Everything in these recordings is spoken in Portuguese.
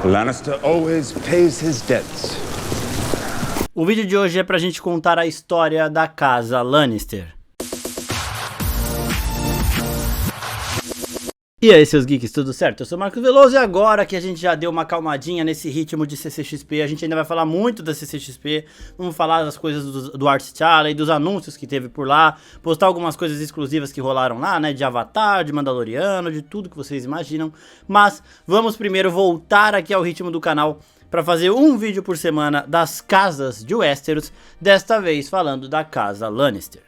Lannister always pays his debts. O vídeo de hoje é pra gente contar a história da casa Lannister. E aí, seus geeks, tudo certo? Eu sou o Marcos Veloso e agora que a gente já deu uma calmadinha nesse ritmo de CCXP, a gente ainda vai falar muito da CCXP, vamos falar das coisas do Art Challenge, dos anúncios que teve por lá, postar algumas coisas exclusivas que rolaram lá, né, de Avatar, de Mandaloriano, de tudo que vocês imaginam, mas vamos primeiro voltar aqui ao ritmo do canal para fazer um vídeo por semana das casas de Westeros, desta vez falando da casa Lannister.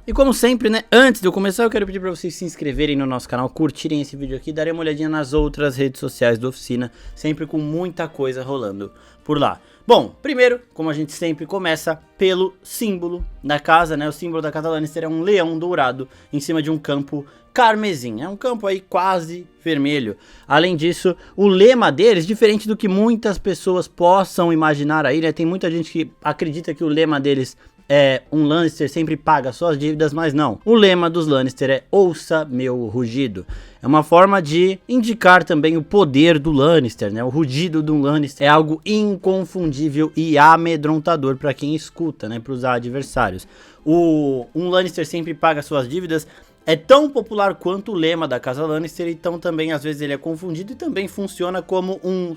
E como sempre, né, antes de eu começar eu quero pedir para vocês se inscreverem no nosso canal, curtirem esse vídeo aqui, darem uma olhadinha nas outras redes sociais da oficina, sempre com muita coisa rolando por lá. Bom, primeiro, como a gente sempre começa, pelo símbolo da casa, né, o símbolo da casa Lannister é um leão dourado em cima de um campo carmesim, é um campo aí quase vermelho. Além disso, o lema deles, diferente do que muitas pessoas possam imaginar aí, né, tem muita gente que acredita que o lema deles é um Lannister sempre paga suas dívidas, mas não. O lema dos Lannister é ouça meu rugido. É uma forma de indicar também o poder do Lannister, né? O rugido do Lannister é algo inconfundível e amedrontador para quem escuta, né? Para os adversários. Um Lannister sempre paga suas dívidas é tão popular quanto o lema da casa Lannister, então também às vezes ele é confundido e também funciona como um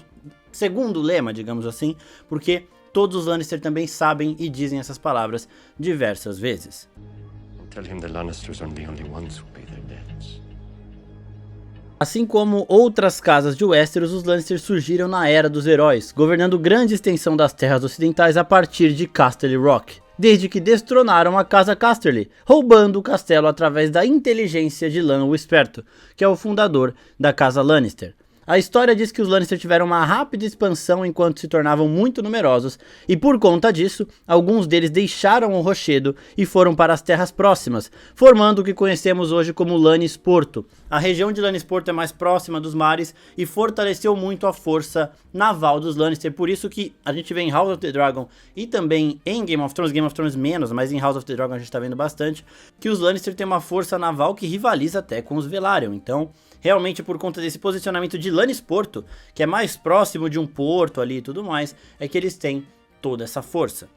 segundo lema, digamos assim, porque todos os Lannister também sabem e dizem essas palavras diversas vezes. Assim como outras casas de Westeros, os Lannister surgiram na Era dos Heróis, governando grande extensão das terras ocidentais a partir de Casterly Rock, desde que destronaram a casa Casterly, roubando o castelo através da inteligência de Lan o Esperto, que é o fundador da casa Lannister. A história diz que os Lannister tiveram uma rápida expansão enquanto se tornavam muito numerosos, e por conta disso, alguns deles deixaram o rochedo e foram para as terras próximas, formando o que conhecemos hoje como Lannisporto. A região de Lannisporto é mais próxima dos mares e fortaleceu muito a força naval dos Lannister, por isso que a gente vê em House of the Dragon e também em Game of Thrones menos, mas em House of the Dragon a gente tá vendo bastante, que os Lannister têm uma força naval que rivaliza até com os Velaryon. Então, realmente por conta desse posicionamento de Lannisporto, que é mais próximo de um porto ali e tudo mais, é que eles têm toda essa força.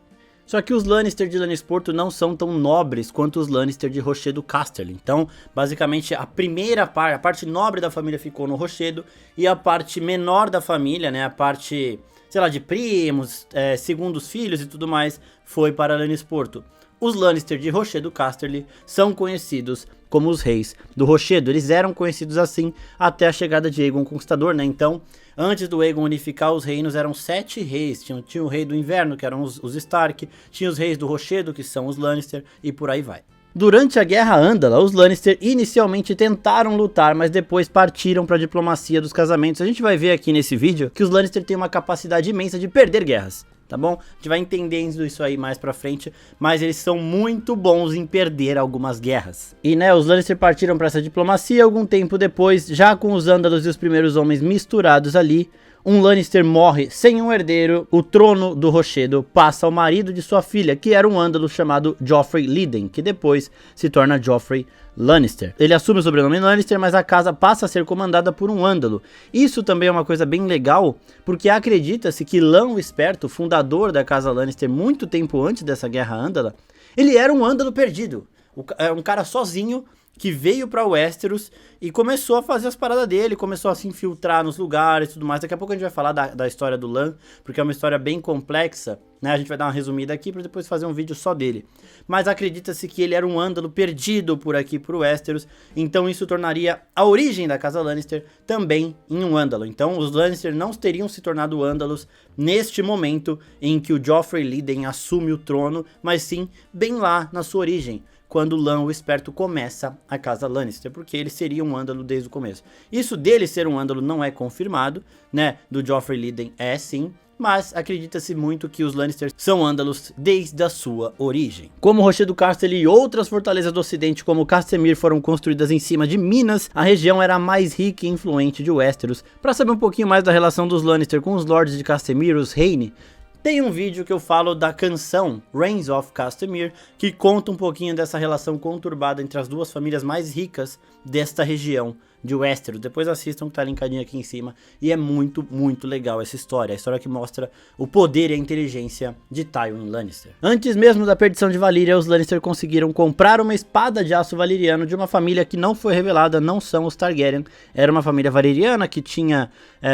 Só que os Lannister de Lannisporto não são tão nobres quanto os Lannister de Rochedo Casterly. Então, basicamente, a parte nobre da família ficou no Rochedo, e a parte menor da família, né, a parte, sei lá, de primos, segundos filhos e tudo mais, foi para Lannisporto. Os Lannister de Rochedo Casterly são conhecidos como os reis do Rochedo. Eles eram conhecidos assim até a chegada de Aegon Conquistador, né? Então, antes do Aegon unificar os reinos, eram 7 reis. Tinha o rei do inverno, que eram os Stark, tinha os reis do Rochedo, que são os Lannister, e por aí vai. Durante a Guerra Andala, os Lannister inicialmente tentaram lutar, mas depois partiram para a diplomacia dos casamentos. A gente vai ver aqui nesse vídeo que os Lannister têm uma capacidade imensa de perder guerras, tá bom? A gente vai entendendo isso aí mais pra frente, mas eles são muito bons em perder algumas guerras. E né, os Lannister partiram para essa diplomacia algum tempo depois, já com os Ândalos e os primeiros homens misturados ali. Um Lannister morre sem um herdeiro, o trono do Rochedo passa ao marido de sua filha, que era um Ândalo chamado Joffrey Liden, que depois se torna Joffrey Lannister. Ele assume o sobrenome Lannister, mas a casa passa a ser comandada por um Ândalo. Isso também é uma coisa bem legal, porque acredita-se que Lan o Esperto, fundador da casa Lannister muito tempo antes dessa Guerra Andala, ele era um Ândalo perdido, um cara sozinho que veio pra Westeros e começou a fazer as paradas dele, começou a se infiltrar nos lugares e tudo mais. Daqui a pouco a gente vai falar da história do Lan, porque é uma história bem complexa, né? A gente vai dar uma resumida aqui para depois fazer um vídeo só dele. Mas acredita-se que ele era um Ândalo perdido por aqui por Westeros, então isso tornaria a origem da casa Lannister também em um Ândalo. Então os Lannister não teriam se tornado Ândalos neste momento em que o Joffrey Liden assume o trono, mas sim bem lá na sua origem, quando Lan o Esperto começa a casa Lannister, porque ele seria um Ândalo desde o começo. Isso dele ser um Ândalo não é confirmado, né? Do Joffrey Liden é sim, mas acredita-se muito que os Lannister são Ândalos desde a sua origem. Como Rochedo Casterly e outras fortalezas do ocidente como Castamere foram construídas em cima de minas, a região era a mais rica e influente de Westeros. Para saber um pouquinho mais da relação dos Lannister com os Lords de Castamere, os Rhaene, tem um vídeo que eu falo da canção Rains of Castamere, que conta um pouquinho dessa relação conturbada entre as duas famílias mais ricas desta região de Westeros. Depois assistam, que tá linkadinho aqui em cima. E é muito, muito legal essa história. A história que mostra o poder e a inteligência de Tywin Lannister. Antes mesmo da perdição de Valyria, os Lannister conseguiram comprar uma espada de aço valyriano de uma família que não foi revelada, não são os Targaryen. Era uma família valyriana que tinha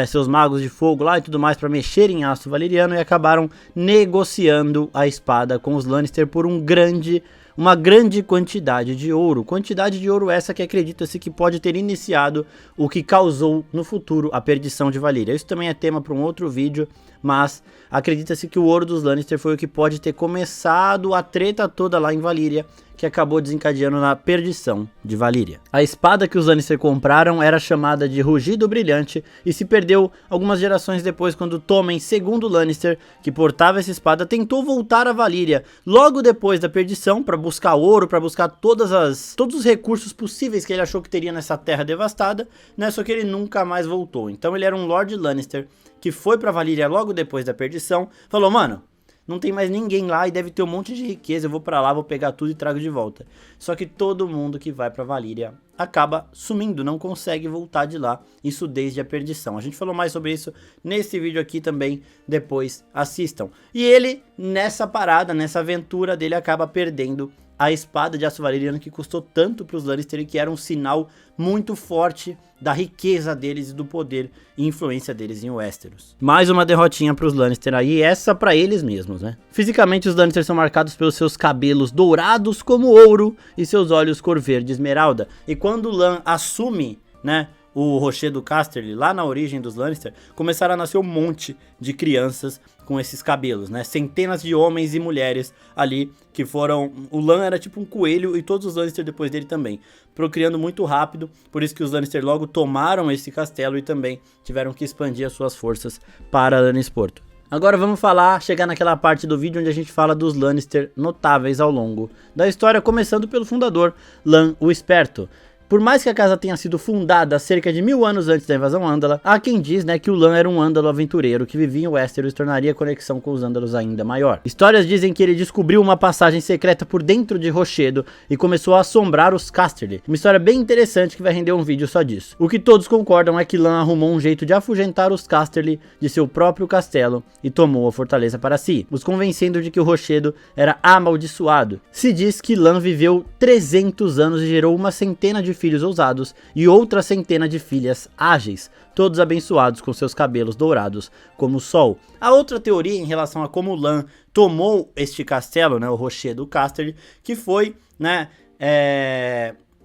seus magos de fogo lá e tudo mais para mexer em aço valyriano, e acabaram negociando a espada com os Lannister por uma grande quantidade de ouro. Quantidade de ouro essa que acredita-se que pode ter iniciado o que causou no futuro a perdição de Valyria. Isso também é tema para um outro vídeo, mas acredita-se que o ouro dos Lannister foi o que pode ter começado a treta toda lá em Valyria, que acabou desencadeando na perdição de Valyria. A espada que os Lannister compraram era chamada de Rugido Brilhante e se perdeu algumas gerações depois, quando Tommen, segundo Lannister, que portava essa espada, tentou voltar a Valyria logo depois da perdição para buscar ouro, para buscar todos os recursos possíveis que ele achou que teria nessa terra devastada, né? Só que ele nunca mais voltou. Então ele era um Lord Lannister que foi para Valyria logo depois da perdição, falou: mano, não tem mais ninguém lá e deve ter um monte de riqueza, eu vou pra lá, vou pegar tudo e trago de volta. Só que todo mundo que vai pra Valyria acaba sumindo, não consegue voltar de lá, isso desde a perdição. A gente falou mais sobre isso nesse vídeo aqui também, depois assistam. E ele, nessa parada, nessa aventura dele, acaba perdendo a espada de aço valyriano que custou tanto para os Lannister e que era um sinal muito forte da riqueza deles e do poder e influência deles em Westeros. Mais uma derrotinha para os Lannister aí, essa para eles mesmos, né? Fisicamente os Lannister são marcados pelos seus cabelos dourados como ouro e seus olhos cor verde esmeralda. E quando Lan assume, né, o Rochedo Casterly, lá na origem dos Lannister, começaram a nascer um monte de crianças com esses cabelos, né? Centenas de homens e mulheres ali que foram... O Lan era tipo um coelho e todos os Lannister depois dele também, procriando muito rápido, por isso que os Lannister logo tomaram esse castelo e também tiveram que expandir as suas forças para Lannisporto. Agora vamos chegar naquela parte do vídeo onde a gente fala dos Lannister notáveis ao longo da história, começando pelo fundador, Lan o Esperto. Por mais que a casa tenha sido fundada cerca de 1000 anos antes da invasão Andala, há quem diz, né, que o Lan era um Ândalo aventureiro que vivia em Westeros e tornaria a conexão com os Ândalos ainda maior. Histórias dizem que ele descobriu uma passagem secreta por dentro de Rochedo e começou a assombrar os Casterly. Uma história bem interessante que vai render um vídeo só disso. O que todos concordam é que Lan arrumou um jeito de afugentar os Casterly de seu próprio castelo e tomou a fortaleza para si, os convencendo de que o Rochedo era amaldiçoado. Se diz que Lan viveu 300 anos e gerou uma centena de filhos ousados e outra centena de filhas ágeis, todos abençoados com seus cabelos dourados como o sol. A outra teoria em relação a como Lan tomou este castelo, né, o Rochedo Casterly, que foi, né,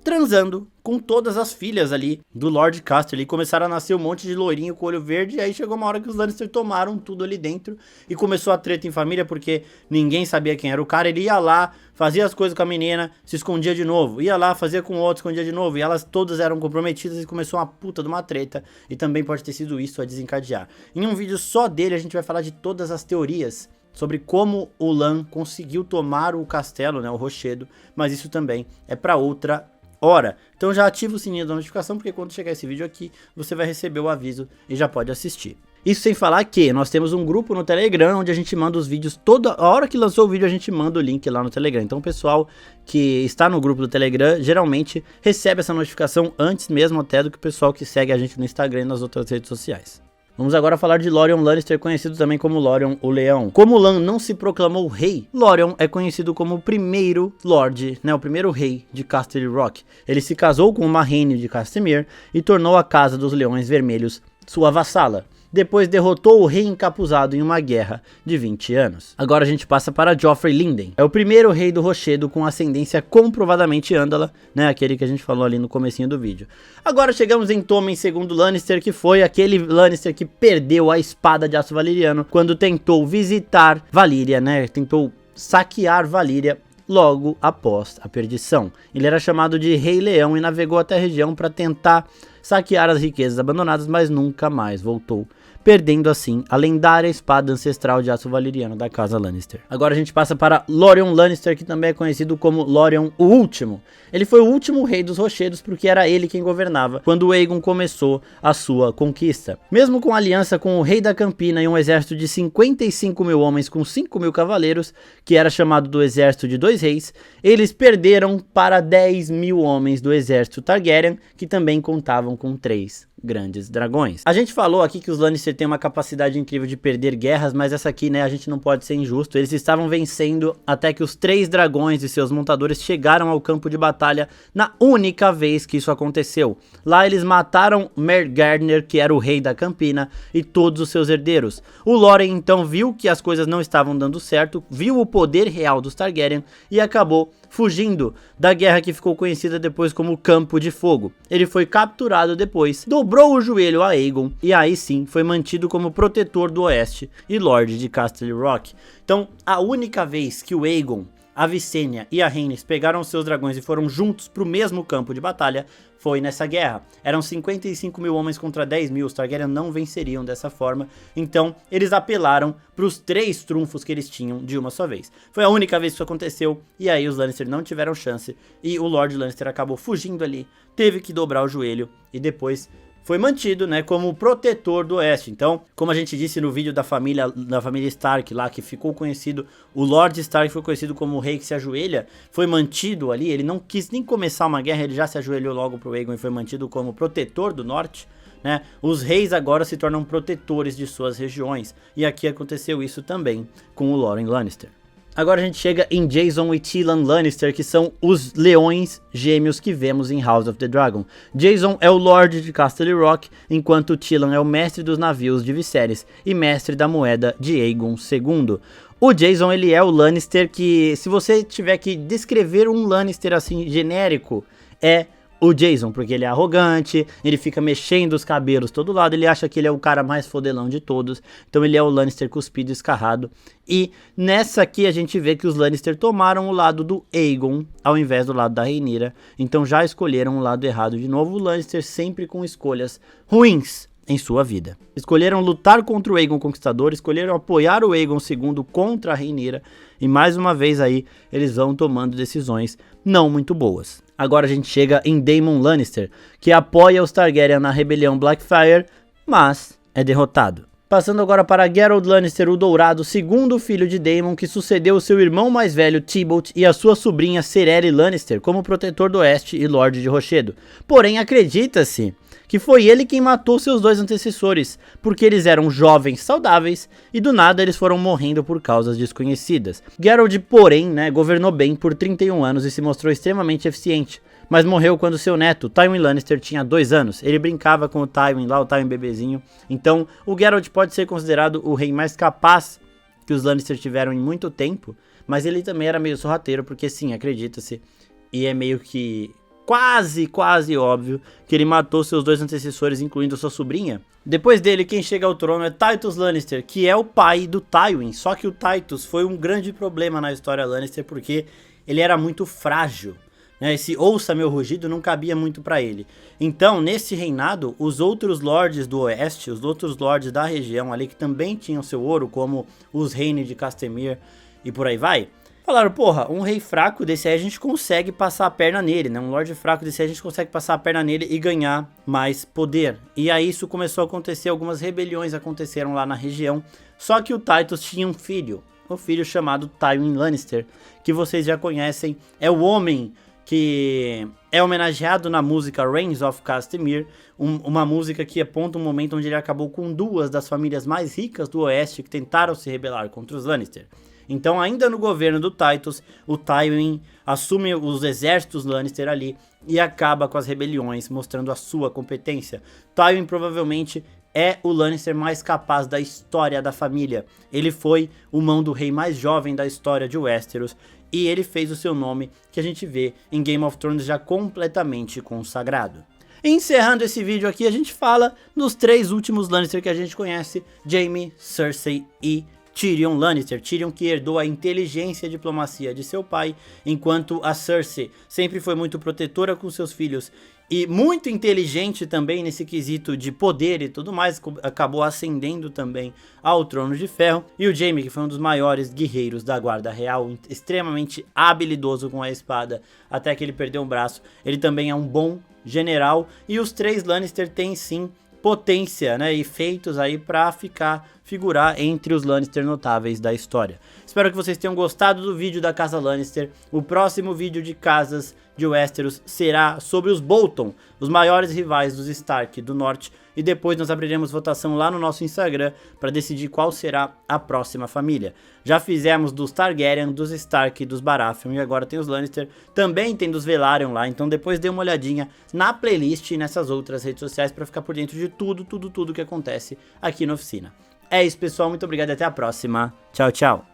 transando com todas as filhas ali do Lord Casterly, e começaram a nascer um monte de loirinho com olho verde, e aí chegou uma hora que os Lannister tomaram tudo ali dentro, e começou a treta em família, porque ninguém sabia quem era o cara. Ele ia lá, fazia as coisas com a menina, se escondia de novo, ia lá, fazia com o outro, escondia de novo, e elas todas eram comprometidas, e começou uma puta de uma treta, e também pode ter sido isso a desencadear. Em um vídeo só dele a gente vai falar de todas as teorias sobre como o Lan conseguiu tomar o castelo, né, o Rochedo, mas isso também é para outra hora. Então já ativa o sininho da notificação, porque quando chegar esse vídeo aqui, você vai receber o aviso e já pode assistir. Isso sem falar que nós temos um grupo no Telegram, onde a gente manda os vídeos, toda a hora que lançou o vídeo a gente manda o link lá no Telegram. Então o pessoal que está no grupo do Telegram, geralmente recebe essa notificação antes mesmo até do que o pessoal que segue a gente no Instagram e nas outras redes sociais. Vamos agora falar de Lorion Lannister, conhecido também como Lorion o Leão. Como Lan não se proclamou rei, Lorion é conhecido como o primeiro Lorde, né, o primeiro rei de Casterly Rock. Ele se casou com uma reine de Castamere e tornou a Casa dos Leões Vermelhos sua vassala. Depois derrotou o rei encapuzado em uma guerra de 20 anos. Agora a gente passa para Joffrey Linden. É o primeiro rei do Rochedo com ascendência comprovadamente Ândala, né, aquele que a gente falou ali no comecinho do vídeo. Agora chegamos em Tommen II Lannister, que foi aquele Lannister que perdeu a espada de aço valyriano quando tentou visitar Valyria, né, tentou saquear Valyria logo após a perdição. Ele era chamado de Rei Leão e navegou até a região para tentar saquear as riquezas abandonadas, mas nunca mais voltou, perdendo assim a lendária espada ancestral de aço valyriano da casa Lannister. Agora a gente passa para Lorion Lannister, que também é conhecido como Lorion o Último. Ele foi o último rei dos Rochedos porque era ele quem governava quando Aegon começou a sua conquista. Mesmo com aliança com o rei da Campina e um exército de 55 mil homens com 5 mil cavaleiros, que era chamado do exército de dois reis, eles perderam para 10 mil homens do exército Targaryen, que também contavam estavam com 3 grandes dragões. A gente falou aqui que os Lannister têm uma capacidade incrível de perder guerras, mas essa aqui, né, a gente não pode ser injusto. Eles estavam vencendo até que os 3 dragões e seus montadores chegaram ao campo de batalha na única vez que isso aconteceu. Lá eles mataram Mer Gardner, que era o rei da Campina, e todos os seus herdeiros. O Loren então viu que as coisas não estavam dando certo, viu o poder real dos Targaryen e acabou fugindo da guerra que ficou conhecida depois como Campo de Fogo. Ele foi capturado depois, dobrou o joelho a Aegon e aí sim foi mantido como protetor do Oeste e Lorde de Castle Rock. Então a única vez que o Aegon, a Visenya e a Rhaenys pegaram seus dragões e foram juntos para o mesmo campo de batalha foi nessa guerra. Eram 55 mil homens contra 10 mil, os Targaryen não venceriam dessa forma, então eles apelaram para os 3 trunfos que eles tinham de uma só vez. Foi a única vez que isso aconteceu, e aí os Lannister não tiveram chance, e o Lord Lannister acabou fugindo ali, teve que dobrar o joelho, e depois foi mantido, né, como protetor do Oeste. Então, como a gente disse no vídeo da família Stark lá, que ficou conhecido, o Lord Stark foi conhecido como o rei que se ajoelha, foi mantido ali, ele não quis nem começar uma guerra, ele já se ajoelhou logo pro Aegon e foi mantido como protetor do Norte, né? Os reis agora se tornam protetores de suas regiões, e aqui aconteceu isso também com o Loren Lannister. Agora a gente chega em Jason e Tyrion Lannister, que são os leões gêmeos que vemos em House of the Dragon. Jason é o Lorde de Castle Rock, enquanto Tyrion é o mestre dos navios de Viserys e mestre da moeda de Aegon II. O Jason, ele é o Lannister que, se você tiver que descrever um Lannister assim genérico, é o Jason, porque ele é arrogante, ele fica mexendo os cabelos todo lado, ele acha que ele é o cara mais fodelão de todos, então ele é o Lannister cuspido e escarrado. E nessa aqui a gente vê que os Lannister tomaram o lado do Aegon, ao invés do lado da Rhaenyra, então já escolheram o lado errado de novo. O Lannister sempre com escolhas ruins em sua vida. Escolheram lutar contra o Aegon Conquistador, escolheram apoiar o Aegon II contra a Rhaenyra, e mais uma vez aí eles vão tomando decisões não muito boas. Agora a gente chega em Daemon Lannister, que apoia os Targaryen na rebelião Blackfyre, mas é derrotado. Passando agora para Gerald Lannister, o Dourado, segundo filho de Daemon, que sucedeu seu irmão mais velho, Tybalt, e a sua sobrinha Cerere Lannister como protetor do Oeste e Lorde de Rochedo. Porém, acredita-se que foi ele quem matou seus 2 antecessores, porque eles eram jovens saudáveis e do nada eles foram morrendo por causas desconhecidas. Geralt, porém, né, governou bem por 31 anos e se mostrou extremamente eficiente, mas morreu quando seu neto, Tywin Lannister, tinha 2 anos. Ele brincava com o Tywin lá, o Tywin bebezinho. Então, o Geralt pode ser considerado o rei mais capaz que os Lannister tiveram em muito tempo, mas ele também era meio sorrateiro, porque sim, acredita-se, e é meio que quase óbvio que ele matou seus 2 antecessores, incluindo sua sobrinha. Depois dele, quem chega ao trono é Tytos Lannister, que é o pai do Tywin, só que o Tytos foi um grande problema na história Lannister, porque ele era muito frágil. Esse ouça meu rugido não cabia muito pra ele. Então, nesse reinado, os outros lords do Oeste, os outros lords da região ali, que também tinham seu ouro, como os Rhaene de Castamere e por aí vai, falaram, porra, um rei fraco desse aí a gente consegue passar a perna nele, né? Um lorde fraco desse aí a gente consegue passar a perna nele e ganhar mais poder. E aí isso começou a acontecer, algumas rebeliões aconteceram lá na região, só que o Tytos tinha um filho chamado Tywin Lannister, que vocês já conhecem, é o homem que é homenageado na música Reigns of Castamere, uma música que aponta um momento onde ele acabou com 2 das famílias mais ricas do Oeste que tentaram se rebelar contra os Lannister. Então, ainda no governo do Tytos, o Tywin assume os exércitos Lannister ali e acaba com as rebeliões, mostrando a sua competência. Tywin provavelmente é o Lannister mais capaz da história da família. Ele foi o mão do rei mais jovem da história de Westeros e ele fez o seu nome, que a gente vê em Game of Thrones já completamente consagrado. Encerrando esse vídeo aqui, a gente fala dos 3 últimos Lannister que a gente conhece, Jaime, Cersei e Tyrion Lannister. Tyrion que herdou a inteligência e a diplomacia de seu pai, enquanto a Cersei sempre foi muito protetora com seus filhos e muito inteligente também nesse quesito de poder e tudo mais, acabou ascendendo também ao Trono de Ferro. E o Jaime, que foi um dos maiores guerreiros da Guarda Real, extremamente habilidoso com a espada, até que ele perdeu um braço. Ele também é um bom general, e os 3 Lannister têm sim potência, né, e feitos aí pra ficar figurar entre os Lannister notáveis da história. Espero que vocês tenham gostado do vídeo da casa Lannister. O próximo vídeo de casas de Westeros será sobre os Bolton, os maiores rivais dos Stark do Norte, e depois nós abriremos votação lá no nosso Instagram para decidir qual será a próxima família. Já fizemos dos Targaryen, dos Stark, dos Baratheon e agora tem os Lannister, também tem dos Velaryon lá, então depois dê uma olhadinha na playlist e nessas outras redes sociais para ficar por dentro de tudo que acontece aqui na oficina. É isso, pessoal, muito obrigado e até a próxima. Tchau, tchau.